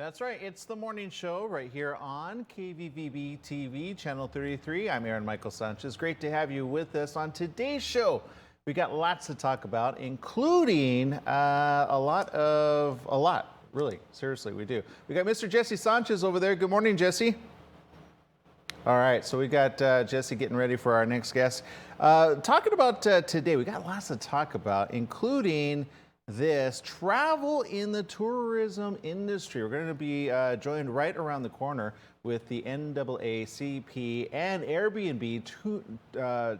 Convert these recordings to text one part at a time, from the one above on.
That's right. It's the morning show right here on KVVB TV, Channel 33. I'm Aaron Michael Sanchez. Great to have you with us on today's show. We got lots to talk about, including a lot, really. Seriously, we do. We got Mr. Jesse Sanchez over there. Good morning, Jesse. All right, so we got Jesse getting ready for our next guest. Talking about today, we got lots to talk about, including this travel in the tourism industry. We're going to be joined right around the corner with the NAACP and Airbnb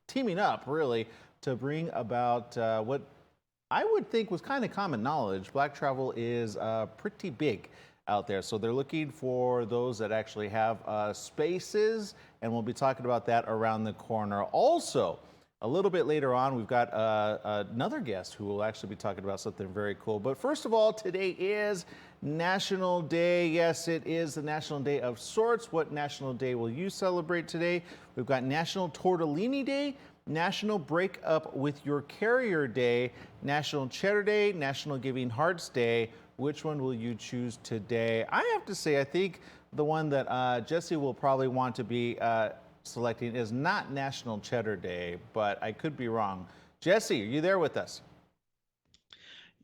teaming up, really, to bring about what I would think was kind of common knowledge. Black travel is pretty big out there. So they're looking for those that actually have spaces, and we'll be talking about that around the corner. Also, a little bit later on, we've got another guest who will actually be talking about something very cool. But first of all, today is National Day. Yes, it is the National Day of sorts. What National Day will you celebrate today? We've got National Tortellini Day, National Break Up with Your Carrier Day, National Cheddar Day, National Giving Hearts Day. Which one will you choose today? I have to say, I think the one that Jesse will probably want to be selecting is not National Cheddar Day, but I could be wrong. Jesse, are you there with us?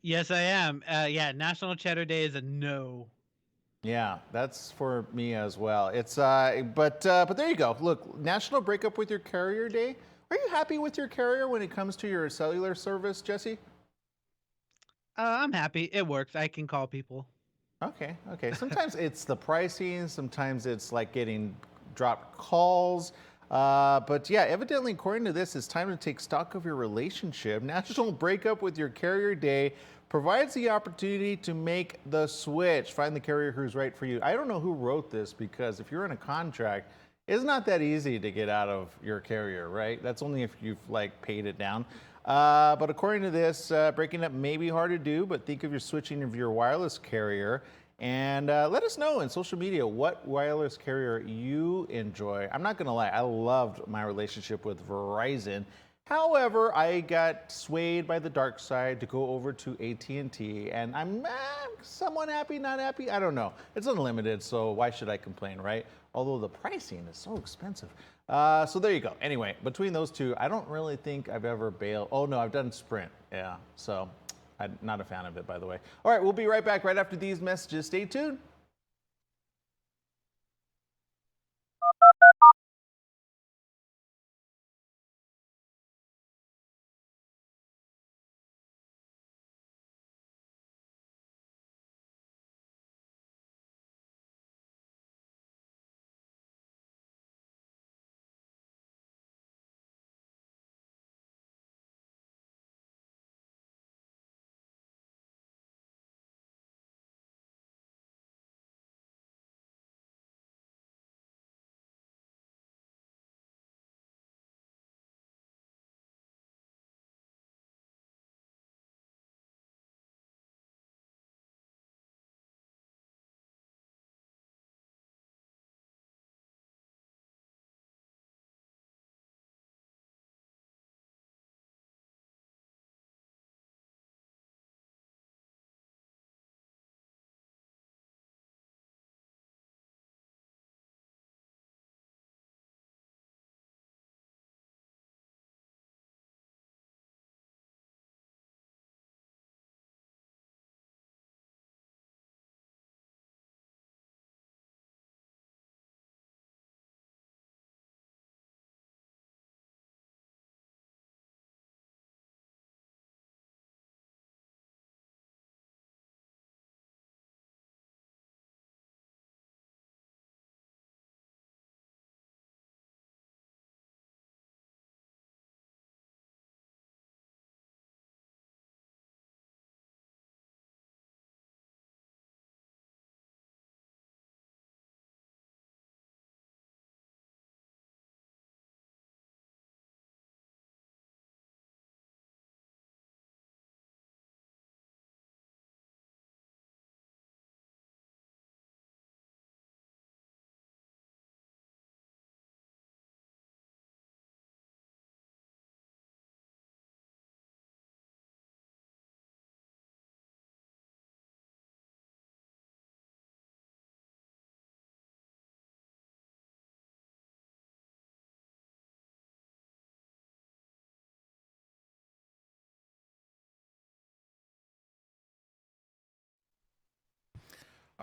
Yes, I am. Yeah, National Cheddar Day is a no. Yeah, that's for me as well. It's but there you go. Look, National Break Up with Your Carrier Day. Are you happy with your carrier when it comes to your cellular service, Jesse? I'm happy. It works. I can call people. Okay. Sometimes it's the pricing, sometimes it's like getting dropped calls. But yeah, evidently, according to this, it's time to take stock of your relationship. National Breakup with Your Carrier Day provides the opportunity to make the switch. Find the carrier who's right for you. I don't know who wrote this, because if you're in a contract, it's not that easy to get out of your carrier, right? That's only if you've like paid it down. But according to this, breaking up may be hard to do, but think of your switching of your wireless carrier. And let us know in social media what wireless carrier you enjoy. I'm not going to lie, I loved my relationship with Verizon. However, I got swayed by the dark side to go over to AT&T, and I'm somewhat happy, not happy. I don't know. It's unlimited, so why should I complain, right? Although the pricing is so expensive. So there you go. Anyway, between those two, I don't really think I've ever bailed. Oh no, I've done Sprint. Yeah, so I'm not a fan of it, by the way. All right, we'll be right back right after these messages. Stay tuned.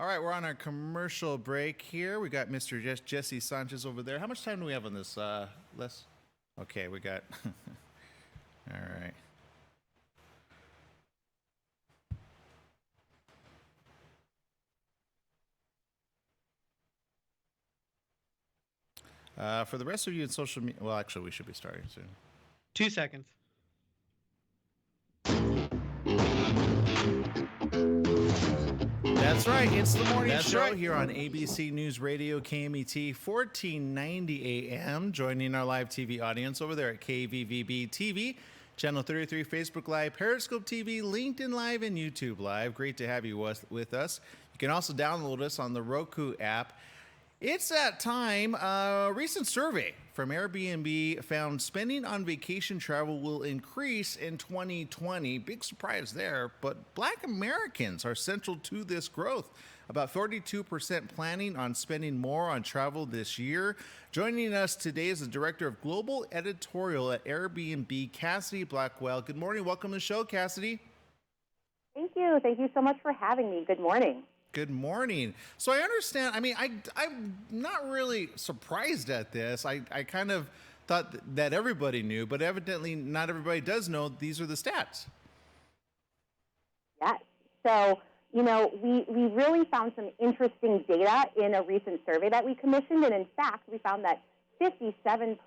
All right, we're on our commercial break here. We got Mr. Jesse Sanchez over there. How much time do we have on this, Les? Okay, we got. All right. For the rest of you in social media, well, actually, we should be starting soon. 2 seconds. That's right. It's the morning show here on ABC News Radio, KMET, 1490 AM. Joining our live TV audience over there at KVVB TV, Channel 33, Facebook Live, Periscope TV, LinkedIn Live, and YouTube Live. Great to have you with us. You can also download us on the Roku app. It's that time. A recent survey from Airbnb found spending on vacation travel will increase in 2020. Big surprise there, but Black Americans are central to this growth. About 42% planning on spending more on travel this year. Joining us today is the Director of Global Editorial at Airbnb, Cassidy Blackwell. Good morning. Welcome to the show, Cassidy. Thank you. Thank you so much for having me. Good morning. Good morning. So I understand, I'm not really surprised at this. I kind of thought that everybody knew, but evidently not everybody does know these are the stats. Yes. So, we really found some interesting data in a recent survey that we commissioned. And in fact, we found that 57%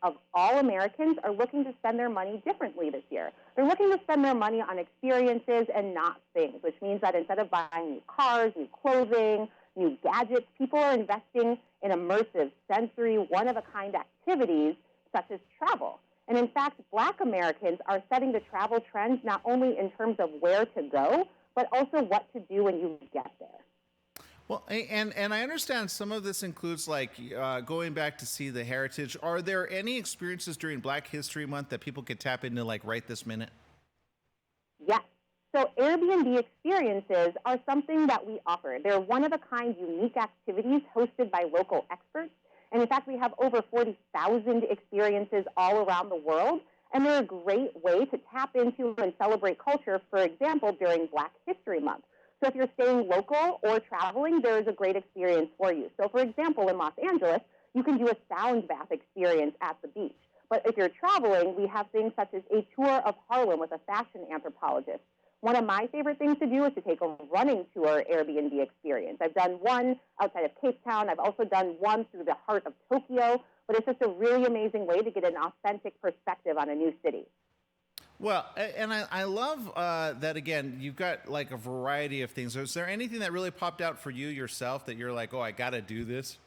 of all Americans are looking to spend their money differently this year. They're looking to spend their money on experiences and not things, which means that instead of buying new cars, new clothing, new gadgets, people are investing in immersive, sensory, one-of-a-kind activities such as travel. And in fact, Black Americans are setting the travel trends not only in terms of where to go, but also what to do when you get there. Well, and I understand some of this includes going back to see the heritage. Are there any experiences during Black History Month that people could tap into right this minute? Yes. So Airbnb experiences are something that we offer. They're one-of-a-kind, unique activities hosted by local experts. And in fact, we have over 40,000 experiences all around the world. And they're a great way to tap into and celebrate culture, for example, during Black History Month. So if you're staying local or traveling, there is a great experience for you. So for example, in Los Angeles, you can do a sound bath experience at the beach. But if you're traveling, we have things such as a tour of Harlem with a fashion anthropologist. One of my favorite things to do is to take a running tour Airbnb experience. I've done one outside of Cape Town. I've also done one through the heart of Tokyo. But it's just a really amazing way to get an authentic perspective on a new city. Well, and I love that, again, you've got a variety of things. Is there anything that really popped out for you yourself that you're like, oh, I got to do this?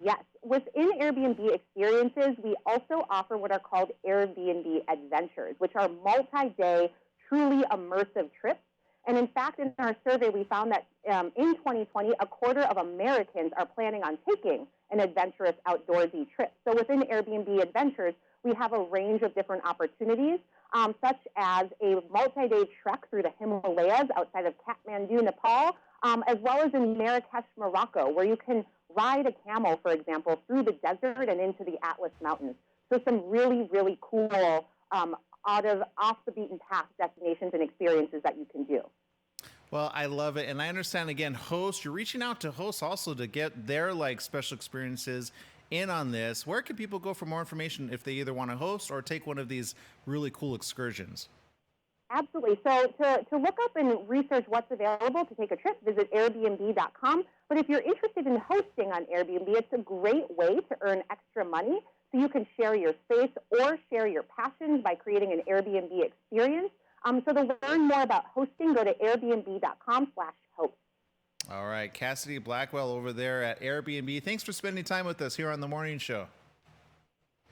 Yes. Within Airbnb experiences, we also offer what are called Airbnb adventures, which are multi-day, truly immersive trips. And in fact, in our survey, we found that in 2020, a quarter of Americans are planning on taking an adventurous outdoorsy trip. So within Airbnb adventures, we have a range of different opportunities, such as a multi-day trek through the Himalayas outside of Kathmandu, Nepal, as well as in Marrakesh, Morocco, where you can ride a camel, for example, through the desert and into the Atlas Mountains. So some really, really cool off-the-beaten-path destinations and experiences that you can do. Well, I love it. And I understand, again, hosts, you're reaching out to hosts also to get their special experiences in on this. Where can people go for more information if they either want to host or take one of these really cool excursions? Absolutely. So to look up and research what's available to take a trip, visit Airbnb.com. But if you're interested in hosting on Airbnb, it's a great way to earn extra money so you can share your space or share your passions by creating an Airbnb experience. So to learn more about hosting, go to airbnb.com/host. All right. Cassidy Blackwell over there at Airbnb. Thanks for spending time with us here on The Morning Show.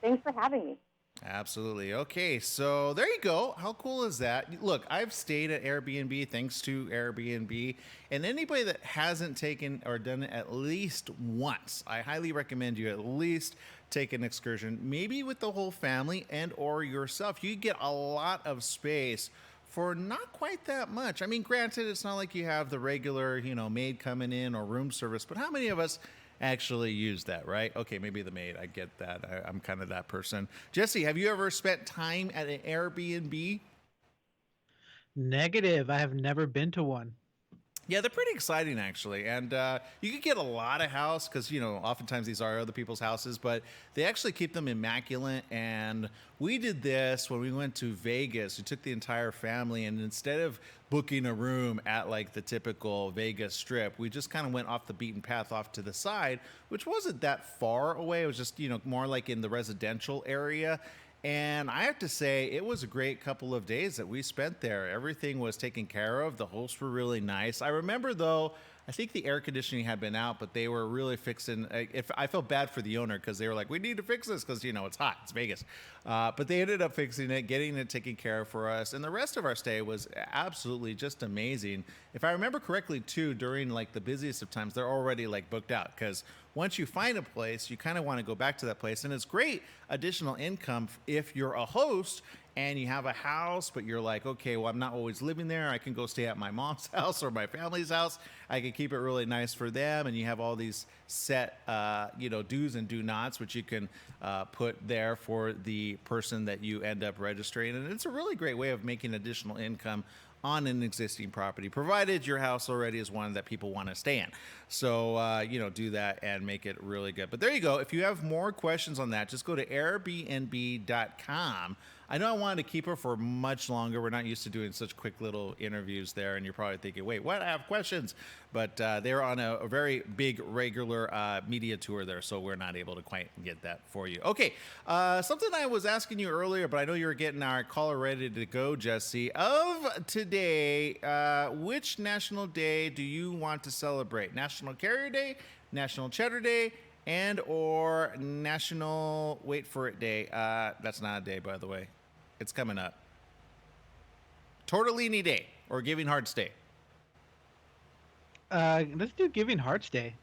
Thanks for having me. Absolutely. Okay, so there you go. How cool is that? Look, I've stayed at Airbnb thanks to Airbnb, and anybody that hasn't taken or done it at least once, I highly recommend you at least take an excursion, maybe with the whole family and or yourself. You get a lot of space for not quite that much. I mean, granted, it's not like you have the regular, maid coming in or room service, but how many of us actually use that, right? Okay, maybe the maid. I get that. I'm kind of that person. Jesse, have you ever spent time at an Airbnb? Negative. I have never been to one. Yeah, they're pretty exciting actually, and you could get a lot of house because oftentimes these are other people's houses, but they actually keep them immaculate. And we did this when we went to Vegas. We took the entire family, and instead of booking a room at like the typical Vegas Strip, we just kind of went off the beaten path, off to the side, which wasn't that far away. It was just more like in the residential area. And I have to say, it was a great couple of days that we spent there. Everything was taken care of. The hosts were really nice. I remember, though, I think the air conditioning had been out, but they were really fixing. I felt bad for the owner because they were like, "We need to fix this because it's hot, it's Vegas." But they ended up fixing it, getting it taken care of for us, and the rest of our stay was absolutely just amazing. If I remember correctly, too, during like the busiest of times, they're already like booked out because once you find a place, you kind of want to go back to that place, and it's great additional income if you're a host and you have a house, but you're like, okay, well, I'm not always living there. I can go stay at my mom's house or my family's house. I can keep it really nice for them. And you have all these set, do's and do nots, which you can put there for the person that you end up registering. And it's a really great way of making additional income on an existing property, provided your house already is one that people want to stay in. So, do that and make it really good. But there you go. If you have more questions on that, just go to airbnb.com. I know I wanted to keep her for much longer. We're not used to doing such quick little interviews there, and you're probably thinking, wait, what? I have questions. But they're on a very big, regular media tour there, so we're not able to quite get that for you. Okay, something I was asking you earlier, but I know you were getting our caller ready to go, Jesse. Of today, which national day do you want to celebrate? National Carrier Day, National Cheddar Day, and or National Wait For It Day? That's not a day, by the way. It's coming up. Tortellini Day or Giving Hearts Day? Let's do Giving Hearts Day.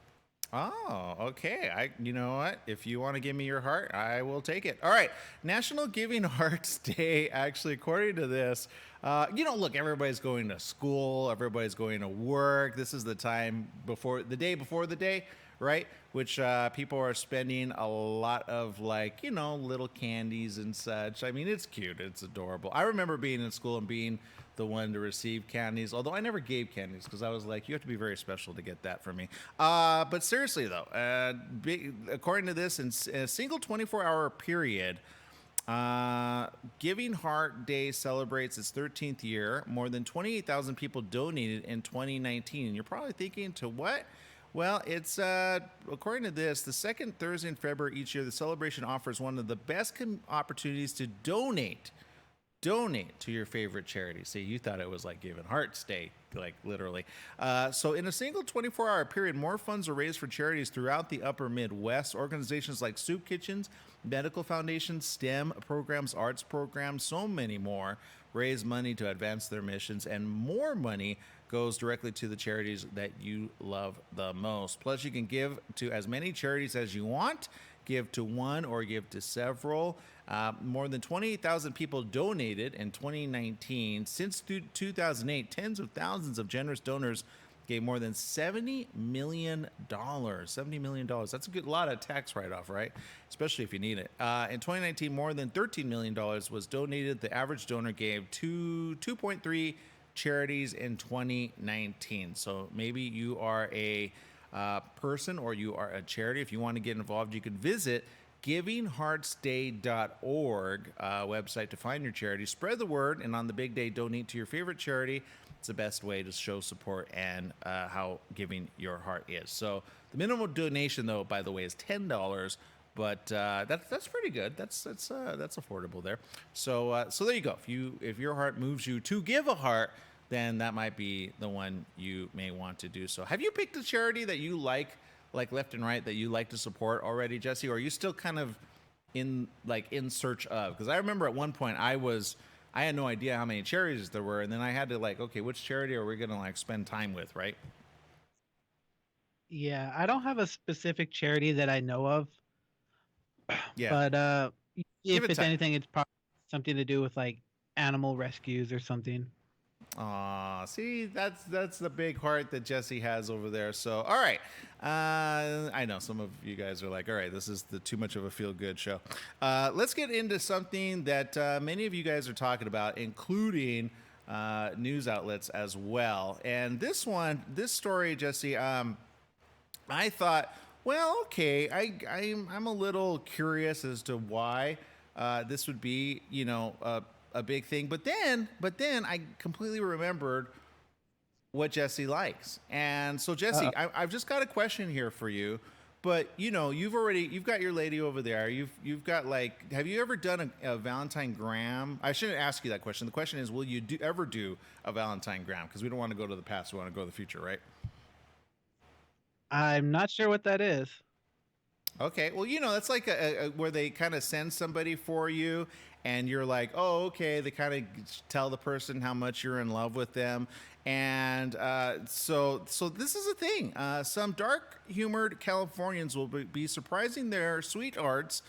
Oh, okay. You know what? If you want to give me your heart, I will take it. All right. National Giving Hearts Day, actually, according to this, look, everybody's going to school, everybody's going to work. This is the time before the day, right? Which people are spending a lot of little candies and such. I mean, it's cute. It's adorable. I remember being in school and being the one to receive candies, although I never gave candies because I was like, you have to be very special to get that from me. But seriously, though, according to this, in a single 24-hour period, Giving Heart Day celebrates its 13th year. More than 28,000 people donated in 2019. And you're probably thinking, to what? Well, it's, according to this, the second Thursday in February each year, the celebration offers one of the best opportunities to donate to your favorite charity. See, you thought it was like Giving Hearts Day, like literally. So in a single 24-hour period, more funds are raised for charities throughout the upper Midwest. Organizations like soup kitchens, medical foundations, STEM programs, arts programs, so many more raise money to advance their missions, and more money goes directly to the charities that you love the most. Plus, you can give to as many charities as you want, give to one or give to several. More than 28,000 people donated in 2019. Since 2008, tens of thousands of generous donors gave more than $70 million. $70 million. That's a good lot of tax write-off, right? Especially if you need it. In 2019, more than $13 million was donated. The average donor gave 2.3 charities in 2019. So maybe you are a person or you are a charity. If you want to get involved, you can visit givingheartsday.org website to find your charity. Spread the word, and on the big day, donate to your favorite charity. It's the best way to show support and how giving your heart is. So the minimum donation, though, by the way, is $10. But that's pretty good. That's affordable there. So there you go. If your heart moves you to give a heart, then that might be the one you may want to do so. Have you picked a charity that you like left and right, that you like to support already, Jesse? Or are you still kind of in search of? Because I remember at one point I had no idea how many charities there were, and then I had to okay, which charity are we gonna spend time with, right? Yeah, I don't have a specific charity that I know of. Yeah. But if it's time. anything, it's probably something to do with animal rescues or something. Aw, see, that's the big heart that Jesse has over there. So, all right. I know some of you guys are like, all right, this is too much of a feel-good show. Let's get into something that many of you guys are talking about, including news outlets as well. And this story, Jesse, I thought, well, okay, I'm a little curious as to why this would be, a big thing. But then I completely remembered what Jesse likes. And so, Jesse, I've just got a question here for you. But you've got your lady over there. You've got like, have you ever done a Valentine Graham? I shouldn't ask you that question. The question is, will you ever do a Valentine Graham? Because we don't want to go to the past, we want to go to the future, right? I'm not sure what that is. Okay, well, that's like where they kind of send somebody for you, and you're like, oh, okay. They kind of tell the person how much you're in love with them, and so this is a thing. Some dark-humored Californians will be surprising their sweethearts,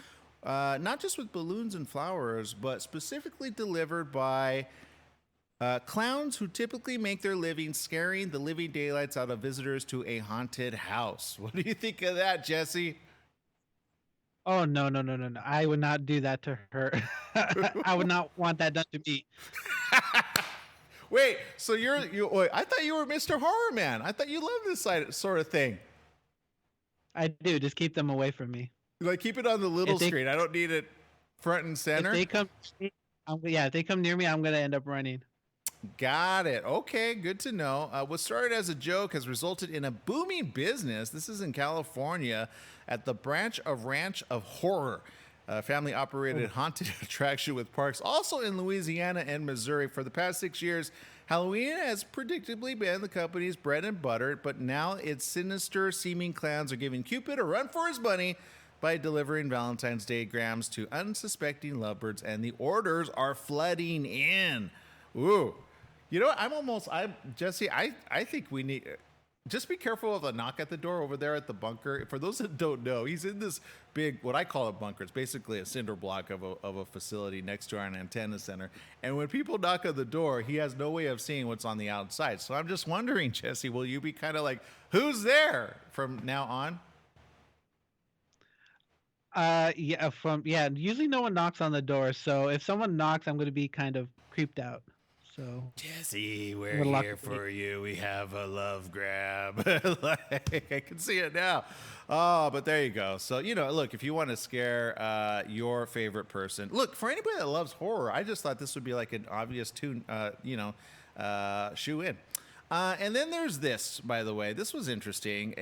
not just with balloons and flowers, but specifically delivered by clowns who typically make their living scaring the living daylights out of visitors to a haunted house. What do you think of that, Jesse? Oh, no, no, no, no, no. I would not do that to her. I would not want that done to me. Wait, so wait, I thought you were Mr. Horror Man. I thought you loved this sort of thing. I do. Just keep them away from me. Like, keep it on the little screen. I don't need it front and center. If they come, if they come near me, I'm gonna end up running. Got it. Okay, good to know. What started as a joke has resulted in a booming business. This is in California at the Ranch of Horror, a family-operated haunted attraction with parks also in Louisiana and Missouri. For the past 6 years, Halloween has predictably been the company's bread and butter, but now its sinister-seeming clowns are giving Cupid a run for his money by delivering Valentine's Day grams to unsuspecting lovebirds, and the orders are flooding in. Ooh. You know what? Jesse, I think we need, just be careful of the knock at the door over there at the bunker. For those that don't know, he's in this big, what I call a bunker. It's basically a cinder block of a facility next to our antenna center. And when people knock on the door, he has no way of seeing what's on the outside. So I'm just wondering, Jesse, will you be kind of like, who's there from now on? Usually no one knocks on the door. So if someone knocks, I'm gonna be kind of creeped out. So Jesse, we're here for you. We have a love grab. Like, I can see it now. Oh, but there you go. So, look, if you want to scare your favorite person, look, for anybody that loves horror, I just thought this would be like an obvious shoe in. And then there's this, by the way. This was interesting.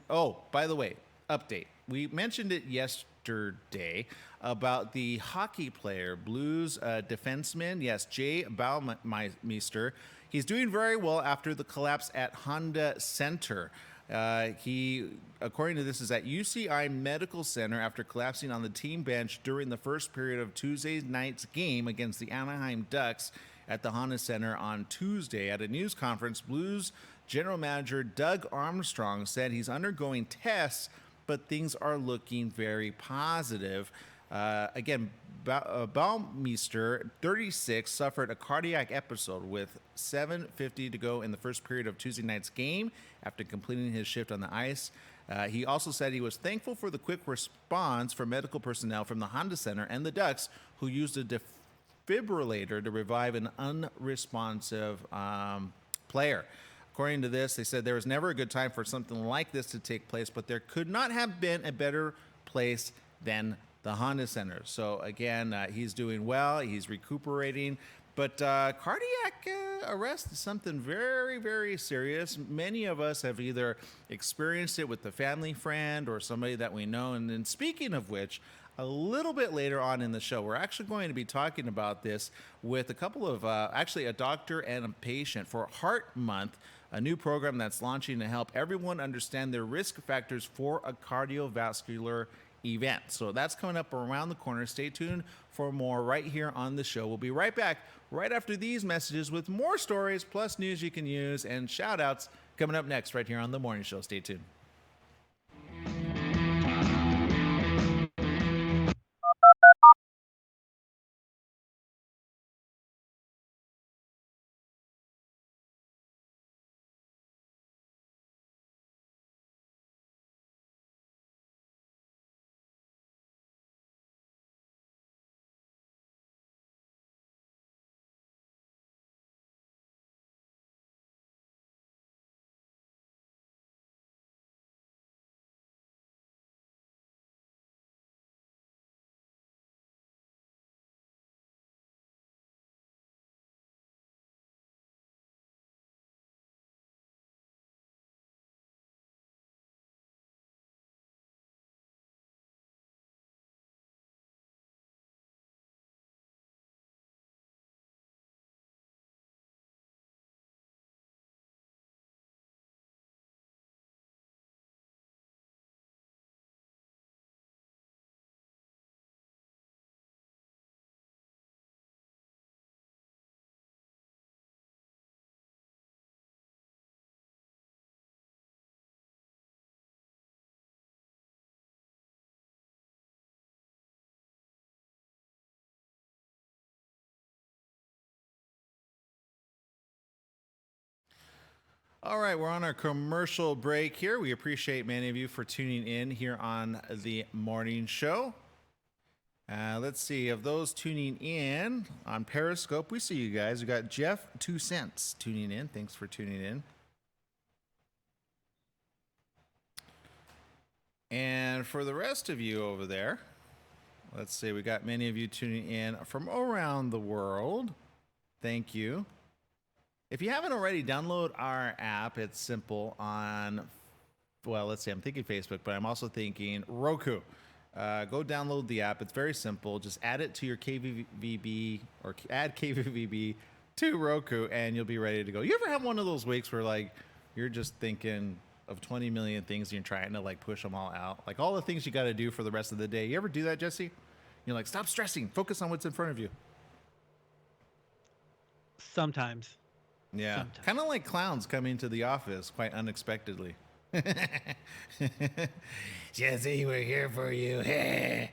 By the way, update. We mentioned it yesterday about the hockey player, Blues defenseman, yes, Jay Baumeister. He's doing very well after the collapse at Honda Center. He, according to this, is at UCI Medical Center after collapsing on the team bench during the first period of Tuesday night's game against the Anaheim Ducks at the Honda Center on Tuesday. At a news conference, Blues general manager Doug Armstrong said he's undergoing tests, but things are looking very positive. Again, Baumeister, 36, suffered a cardiac episode with 7:50 to go in the first period of Tuesday night's game after completing his shift on the ice. He also said he was thankful for the quick response from medical personnel from the Honda Center and the Ducks, who used a defibrillator to revive an unresponsive player. According to this, they said there was never a good time for something like this to take place, but there could not have been a better place than the Honda Center. So again, he's doing well. He's recuperating. But cardiac arrest is something very, very serious. Many of us have either experienced it with a family friend or somebody that we know. And then speaking of which, a little bit later on in the show, we're actually going to be talking about this with a couple of, actually a doctor and a patient for Heart Month, a new program that's launching to help everyone understand their risk factors for a cardiovascular event. So that's coming up around the corner. Stay tuned for more right here on the show. We'll be right back right after these messages with more stories plus news you can use and shout outs coming up next right here on The Morning Show. Stay tuned. All right, we're on our commercial break here. We appreciate many of you for tuning in here on the morning show. Let's see, of those tuning in on Periscope, we see you guys. We got Jeff 2 cents tuning in. Thanks for tuning in. And for the rest of you over there, let's see, we got many of you tuning in from around the world. Thank you. If you haven't already, download our app. It's simple on, well, let's see, I'm thinking Facebook, but I'm also thinking Roku. Go download the app. It's very simple. Just add it to your KVVB or add KVVB to Roku and you'll be ready to go. You ever have one of those weeks where like you're just thinking of 20 million things and you're trying to like push them all out? Like all the things you got to do for the rest of the day. You ever do that, Jesse? You're like, stop stressing. Focus on what's in front of you. Sometimes. Yeah. Kind of like clowns coming to the office quite unexpectedly. Jesse, we're here for you. Did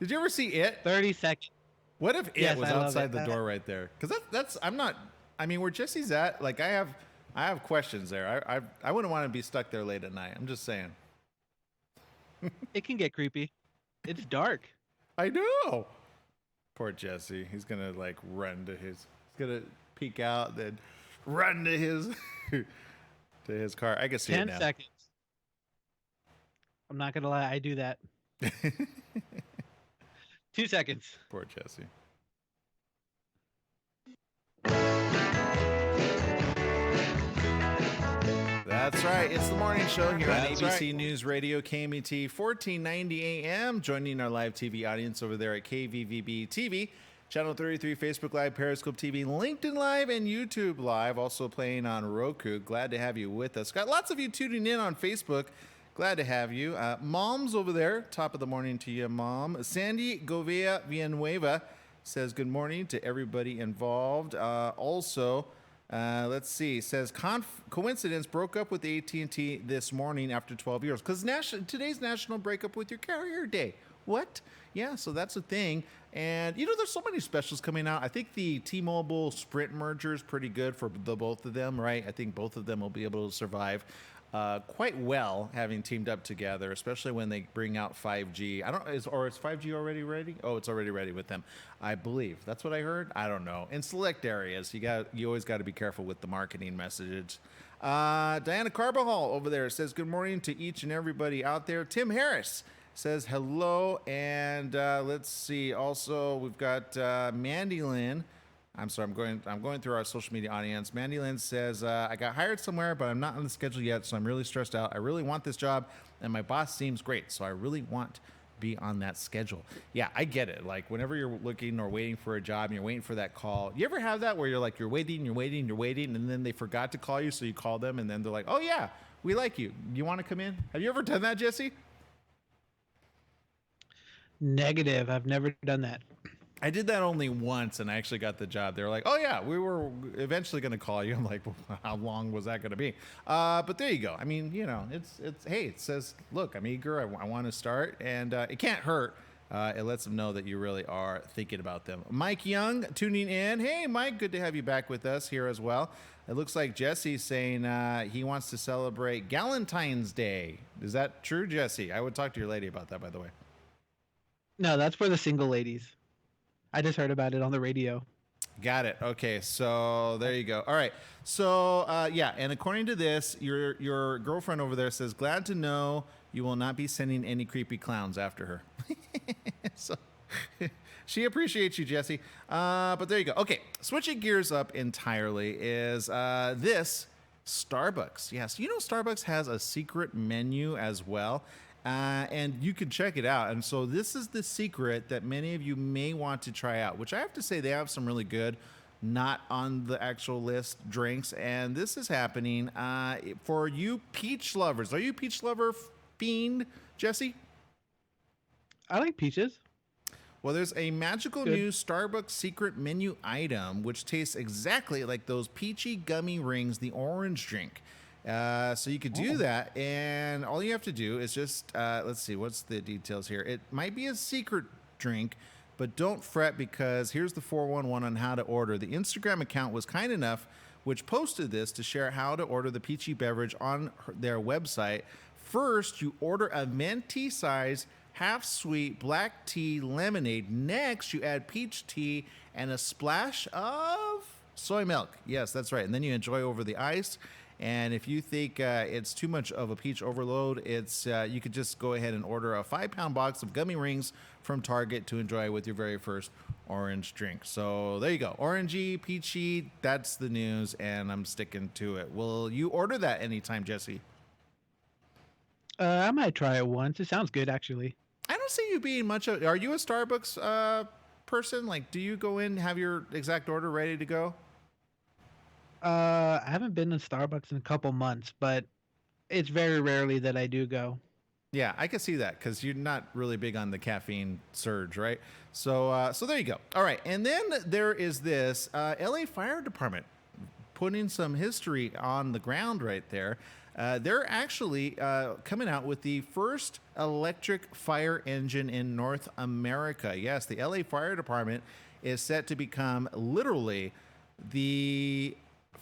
you ever see It? 30 seconds. What if It was outside the door right there? Because that's I'm not. I mean, where Jesse's at, like I have questions there. I wouldn't want to be stuck there late at night. I'm just saying. It can get creepy. It's dark. I know. Poor Jesse. He's gonna like run to his. He's gonna peek out, then run to his to his car. I can see 10 it now. seconds. I'm not gonna lie, I do that. 2 seconds. Poor Jesse. That's right. It's the morning show here on ABC News Radio, KMET, 1490 AM. Joining our live TV audience over there at KVVB TV, Channel 33, Facebook Live, Periscope TV, LinkedIn Live, and YouTube Live. Also playing on Roku. Glad to have you with us. Got lots of you tuning in on Facebook. Glad to have you. Mom's over there. Top of the morning to you, Mom. Sandy Govea Villanueva says good morning to everybody involved. Let's see. Says coincidence broke up with AT&T this morning after 12 years. Because today's National Breakup with Your Carrier Day. What? Yeah, so that's a thing. And, you know, there's so many specials coming out. I think the T-Mobile Sprint merger is pretty good for the both of them, right? I think both of them will be able to survive quite well having teamed up together, especially when they bring out 5G. Is 5G already ready? Oh, it's already ready with them, I believe. That's what I heard. I don't know. In select areas, you always got to be careful with the marketing messages. Diana Carbajal over there says good morning to each and everybody out there. Tim Harris says hello, and let's see. Also, we've got Mandy Lynn. I'm sorry, I'm going through our social media audience. Mandy Lynn says, I got hired somewhere, but I'm not on the schedule yet, so I'm really stressed out. I really want this job, and my boss seems great, so I really want to be on that schedule. Yeah, I get it. Like, whenever you're looking or waiting for a job, and you're waiting for that call, you ever have that where you're like, you're waiting, and then they forgot to call you, so you call them, and then they're like, oh, yeah, we like you. You want to come in? Have you ever done that, Jesse? Negative. I've never done that. I did that only once, and I actually got the job. They were like, oh, yeah, we were eventually going to call you. I'm like, well, how long was that going to be? But there you go. I mean, you know, hey, it says, look, I'm eager. I want to start, and it can't hurt. It lets them know that you really are thinking about them. Mike Young tuning in. Hey, Mike, good to have you back with us here as well. It looks like Jesse's saying he wants to celebrate Galentine's Day. Is that true, Jesse? I would talk to your lady about that, by the way. No, that's for the single ladies. I just heard about it on the radio. Got it. Okay, so there you go. All right. So yeah, and according to this, your girlfriend over there says, glad to know you will not be sending any creepy clowns after her. So she appreciates you, Jesse. But there you go. Okay, switching gears up entirely is this Starbucks. Yes, you know Starbucks has a secret menu as well. And you can check it out. And so this is the secret that many of you may want to try out, which I have to say they have some really good, not on the actual list, drinks. And this is happening for you peach lovers. Are you a peach lover fiend, Jesse? I like peaches. Well, there's a magical new Starbucks secret menu item, which tastes exactly like those peachy gummy rings, the orange drink. So you could do that, and all you have to do is just, let's see, what's the details here? It might be a secret drink, but don't fret because here's the 411 on how to order. The Instagram account was kind enough which posted this to share how to order the peachy beverage on their website. First, you order a venti size half sweet black tea lemonade. Next, you add peach tea and a splash of soy milk. Yes, that's right. And then you enjoy over the ice. And if you think it's too much of a peach overload, you could just go ahead and order a 5-pound box of gummy rings from Target to enjoy with your very first orange drink. So there you go. Orangey, peachy, that's the news, and I'm sticking to it. Will you order that anytime, Jesse? I might try it once. It sounds good, actually. I don't see you being much of. Are you a Starbucks person? Like, do you go in, have your exact order ready to go? I haven't been to Starbucks in a couple months, but it's very rarely that I do go. Yeah, I can see that because you're not really big on the caffeine surge, right? So there you go. All right, and then there is this LA Fire Department putting some history on the ground right there. They're actually coming out with the first electric fire engine in North America. Yes, the LA Fire Department is set to become literally the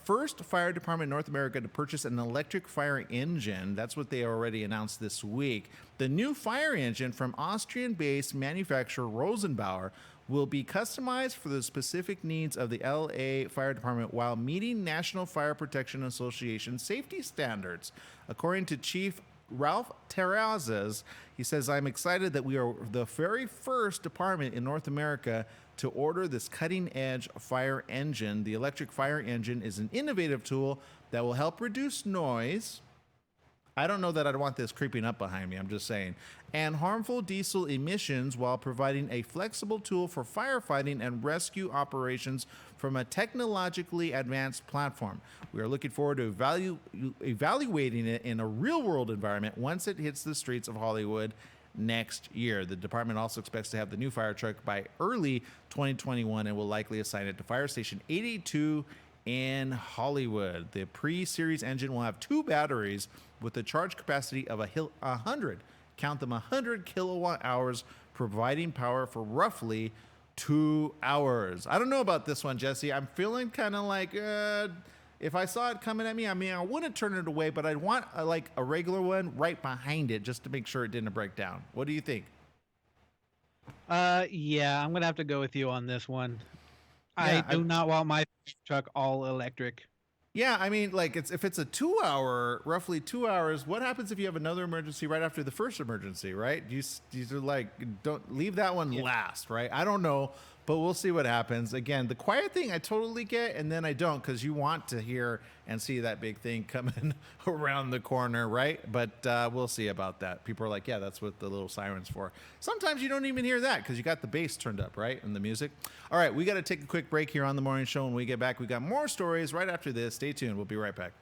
first fire department in North America to purchase an electric fire engine. That's what they already announced this week. The new fire engine from Austrian-based manufacturer Rosenbauer will be customized for the specific needs of the LA Fire Department while meeting National Fire Protection Association safety standards. According to Chief Ralph Terrazas, he says, "I'm excited that we are the very first department in North America to order this cutting-edge fire engine. The electric fire engine is an innovative tool that will help reduce noise." I don't know that I'd want this creeping up behind me, I'm just saying. "And harmful diesel emissions while providing a flexible tool for firefighting and rescue operations from a technologically advanced platform. We are looking forward to evaluating it in a real-world environment once it hits the streets of Hollywood next year." The department also expects to have the new fire truck by early 2021 and will likely assign it to Fire Station 82 in Hollywood. The pre-series engine will have 2 batteries with a charge capacity of 100, count them, 100 kilowatt hours, providing power for roughly 2 hours. I don't know about this one, Jesse. I'm feeling kind of like if I saw it coming at me, I mean, I wouldn't turn it away, but I'd want like a regular one right behind it just to make sure it didn't break down. What do you think? Yeah, I'm gonna have to go with you on this one. I Yeah, do not want my truck all electric. Yeah, I mean, like if it's a 2 hour, roughly 2 hours. What happens if you have another emergency right after the first emergency? Right? You like don't leave that one last, right? I don't know, but we'll see what happens. Again, the quiet thing I totally get, and then I don't because you want to hear and see that big thing coming around the corner, right? But we'll see about that. People are like, yeah, that's what the little siren's for. Sometimes you don't even hear that because you got the bass turned up, right, and the music. All right, we got to take a quick break here on the morning show. When we get back, we got more stories right after this. Stay tuned. We'll be right back.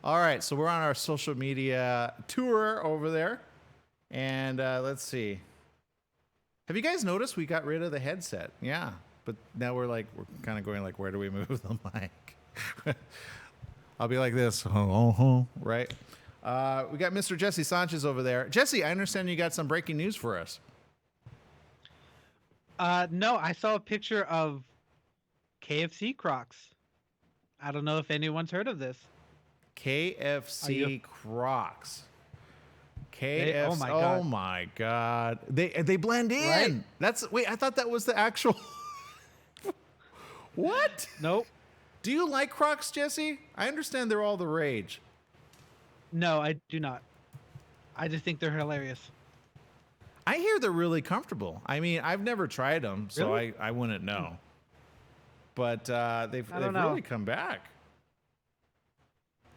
All right, so we're on our social media tour over there. And let's see. Have you guys noticed we got rid of the headset? Yeah. But now we're kind of going like, where do we move the mic? I'll be like this. Right? We got Mr. Jesse Sanchez over there. Jesse, I understand you got some breaking news for us. No, I saw a picture of KFC Crocs. I don't know if anyone's heard of this. KFC Crocs. KFC. Oh my God. Oh my God. They blend in. Right? Wait, I thought that was the actual. What? Nope. Do you like Crocs, Jesse? I understand they're all the rage. No, I do not. I just think they're hilarious. I hear they're really comfortable. I mean, I've never tried them, so Really? I wouldn't know. But they've really come back.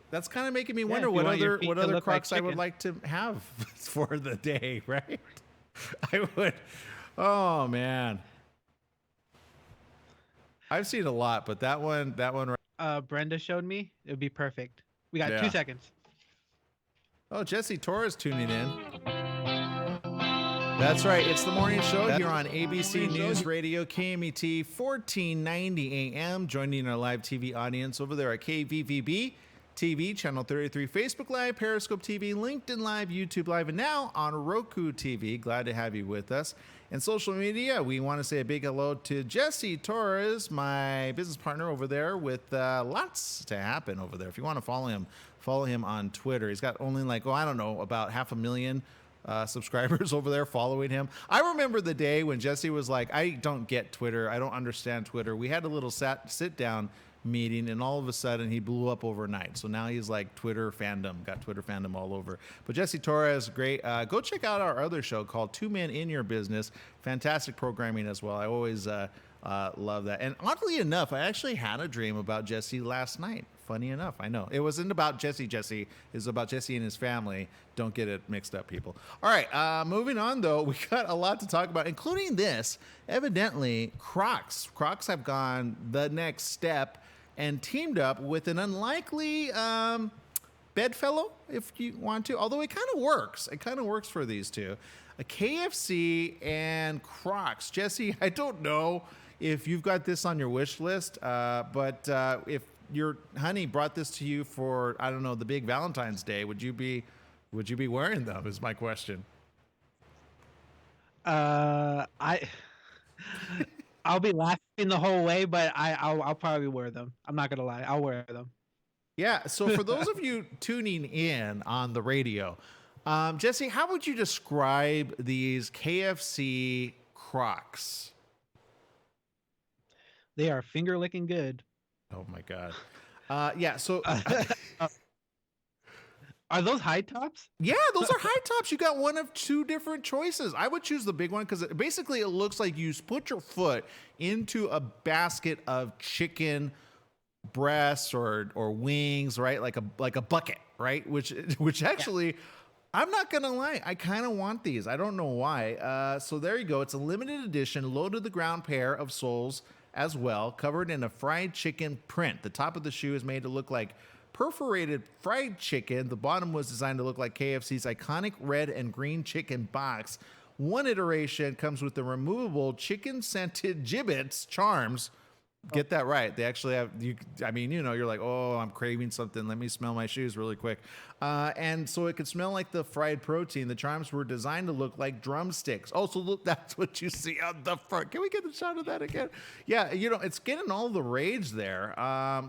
That's kind of making me wonder what other Crocs I would like to have for the day, right? I would. Oh man, I've seen a lot, but that one. Brenda showed me. It would be perfect. We got 2 seconds. Oh, Jesse Torres tuning in. That's right. It's the morning show here on ABC News Radio, KMET, 1490 AM. Joining our live TV audience over there at KVVB TV, Channel 33, Facebook Live, Periscope TV, LinkedIn Live, YouTube Live, and now on Roku TV. Glad to have you with us. And social media, we want to say a big hello to Jesse Torres, my business partner over there with lots to happen over there. If you want to follow him on Twitter. He's got only about 500,000 subscribers over there following him. I remember the day when Jesse was like, I don't get Twitter. I don't understand Twitter. We had a little sit down meeting, and all of a sudden he blew up overnight. So now he's like got Twitter fandom all over. But Jesse Torres, great. Go check out our other show called Two Men in Your Business. Fantastic programming as well. I always love that. And oddly enough, I actually had a dream about Jesse last night. Funny enough, I know. It wasn't about Jesse. It was about Jesse and his family. Don't get it mixed up, people. All right, moving on, though. We got a lot to talk about, including this. Evidently, Crocs have gone the next step and teamed up with an unlikely bedfellow, if you want to, although it kind of works. It kind of works for these two. A KFC and Crocs. Jesse, I don't know if you've got this on your wish list, but if your honey brought this to you for, I don't know, the big Valentine's Day, would you be wearing them, is my question. I'll be laughing the whole way, but I'll probably wear them. I'm not gonna lie, I'll wear them. Yeah. So for those of you tuning in on the radio, Jesse, how would you describe these KFC Crocs? They are finger licking good. Oh my God. Yeah. So. Are those high tops? Yeah, those are high tops. You got one of two different choices. I would choose the big one because basically it looks like you put your foot into a basket of chicken breasts or wings, right? Like a bucket, right? Which actually, I'm not gonna lie, I kind of want these. I don't know why. So there you go. It's a limited edition, low to the ground pair of soles as well, covered in a fried chicken print. The top of the shoe is made to look like perforated fried chicken. The bottom was designed to look like KFC's iconic red and green chicken box. One iteration comes with the removable chicken-scented gibbets charms. Get that right. They actually have, you're like, oh, I'm craving something. Let me smell my shoes really quick. And so it could smell like the fried protein. The charms were designed to look like drumsticks. Oh, so look, that's what you see on the front. Can we get the shot of that again? Yeah, it's getting all the rage there.